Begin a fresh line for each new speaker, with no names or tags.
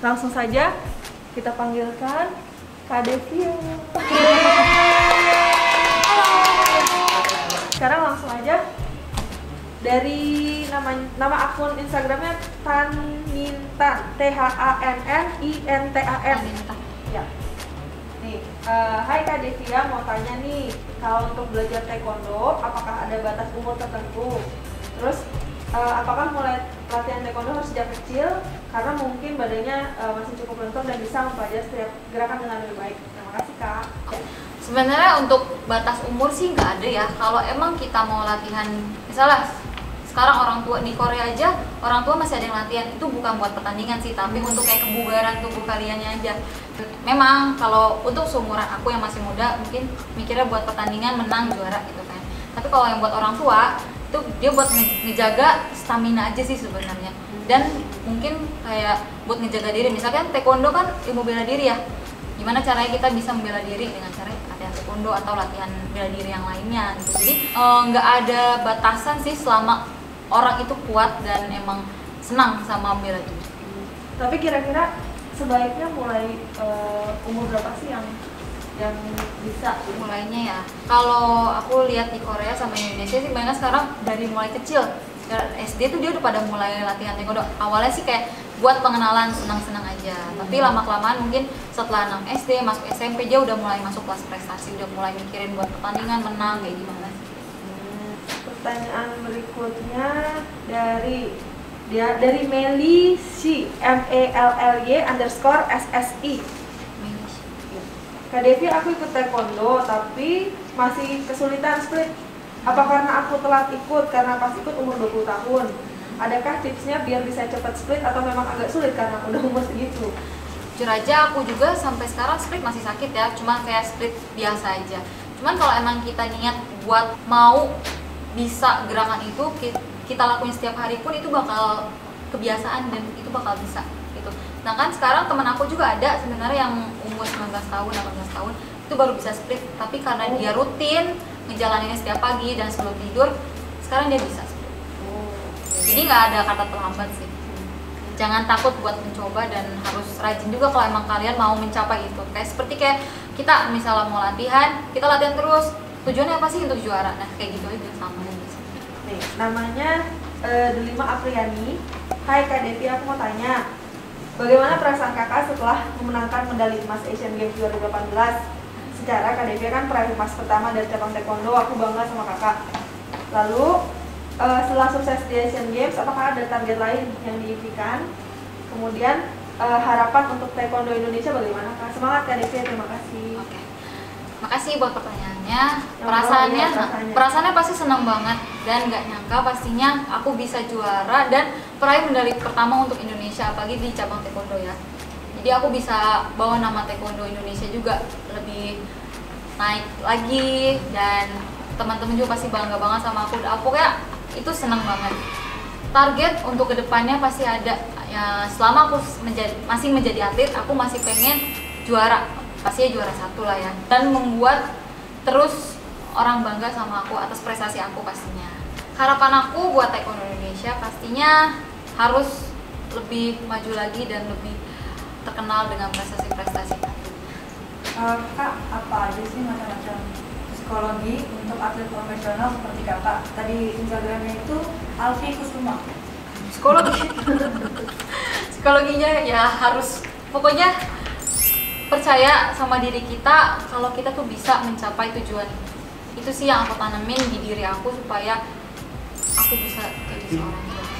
langsung saja kita panggilkan Kak Devia. Sekarang langsung aja dari nama akun Instagramnya Tannintan, THANNINTAN. Ya. Nih, hai Kak Devia, mau tanya nih, kalau untuk belajar taekwondo, apakah ada batas umur tertentu? Terus, apakah mulai latihan taekwondo harus sejak kecil? Karena mungkin badannya masih cukup lentur dan bisa mempelajari setiap gerakan dengan lebih baik. Terima kasih Kak.
Sebenarnya untuk batas umur sih nggak ada ya. Kalau emang kita mau latihan, misalnya sekarang orang tua di Korea aja, orang tua masih ada yang latihan, itu bukan buat pertandingan sih, tapi untuk kayak kebugaran tubuh kaliannya aja. Memang kalau untuk seumuran aku yang masih muda, mungkin mikirnya buat pertandingan, menang, juara gitu kan. Tapi kalau yang buat orang tua, itu dia buat ngejaga stamina aja sih sebenarnya. Dan mungkin kayak buat ngejaga diri, misalkan taekwondo kan ilmu bela diri ya. Gimana caranya kita bisa membela diri dengan cara latihan taekwondo atau latihan bela diri yang lainnya gitu. Jadi nggak ada batasan sih selama orang itu kuat dan emang senang sama bela diri.
Tapi kira-kira sebaiknya mulai umur berapa sih yang bisa
Mulainya ya? Kalau aku lihat di Korea sama Indonesia sih banyak sekarang dari mulai kecil. SD tuh dia udah pada mulai latihan taekwondo. Awalnya sih kayak buat pengenalan, senang-senang aja. Tapi lama-kelamaan mungkin setelah 6 SD, masuk SMP dia udah mulai masuk kelas prestasi, udah mulai mikirin buat pertandingan, menang kayak gimana sih.
Pertanyaan berikutnya dari Meli C MELLY_SSI. Kak Devi, aku ikut taekwondo tapi masih kesulitan split. Apa karena aku telat ikut karena pas ikut umur 20 tahun? Adakah tipsnya biar bisa cepat split atau memang agak sulit karena udah umur segitu?
Jujur aja aku juga sampai sekarang split masih sakit ya, cuma kayak split biasa aja. Cuman kalau emang kita niat buat mau bisa gerakan itu kita lakuin setiap hari pun itu bakal kebiasaan dan itu bakal bisa gitu. Nah kan sekarang teman aku juga ada sebenarnya yang umur 19 tahun, 18 tahun itu baru bisa split, tapi karena dia rutin ngejalaninnya setiap pagi dan sebelum tidur, sekarang dia bisa split. Jadi nggak ada kata terlambat sih. Jangan takut buat mencoba dan harus rajin juga kalau emang kalian mau mencapai itu. Kayak kita misalnya mau latihan, kita latihan terus. Tujuannya apa sih untuk juara? Nah kayak gitu aja sama aja.
Nih, namanya Delima Apriani. Hai Kak Devi, aku mau tanya, bagaimana perasaan kakak setelah memenangkan medali emas Asian Games 2018? Secara Kak Devi kan peraih emas pertama dari cabang taekwondo, aku bangga sama kakak. Lalu setelah sukses di Asian Games, apakah ada target lain yang diimpikan? Kemudian harapan untuk taekwondo Indonesia bagaimana Kak? Semangat Kak Devi, terima kasih.
Oke. Makasih buat pertanyaannya.
Perasaannya
Perasaannya pasti senang banget dan nggak nyangka pastinya aku bisa juara dan peraih medali pertama untuk Indonesia, apalagi di cabang taekwondo ya. Jadi aku bisa bawa nama taekwondo Indonesia juga lebih naik lagi dan teman-teman juga pasti bangga banget sama aku. Pokoknya itu senang banget. Target untuk kedepannya pasti ada ya, selama aku masih menjadi atlet, aku masih pengen juara, pastinya juara 1 lah ya, dan membuat terus orang bangga sama aku atas prestasi aku pastinya. Harapan aku buat taekwondo Indonesia pastinya harus lebih maju lagi dan lebih terkenal dengan prestasi-prestasi.
Kak, apa aja sih macam-macam psikologi untuk atlet profesional seperti kakak? Tadi Instagramnya itu Alfi Kusuma.
Psikologinya ya harus pokoknya percaya sama diri kita kalau kita tuh bisa mencapai tujuan. Itu sih yang aku tanamin di diri aku supaya aku bisa jadi seorang juara.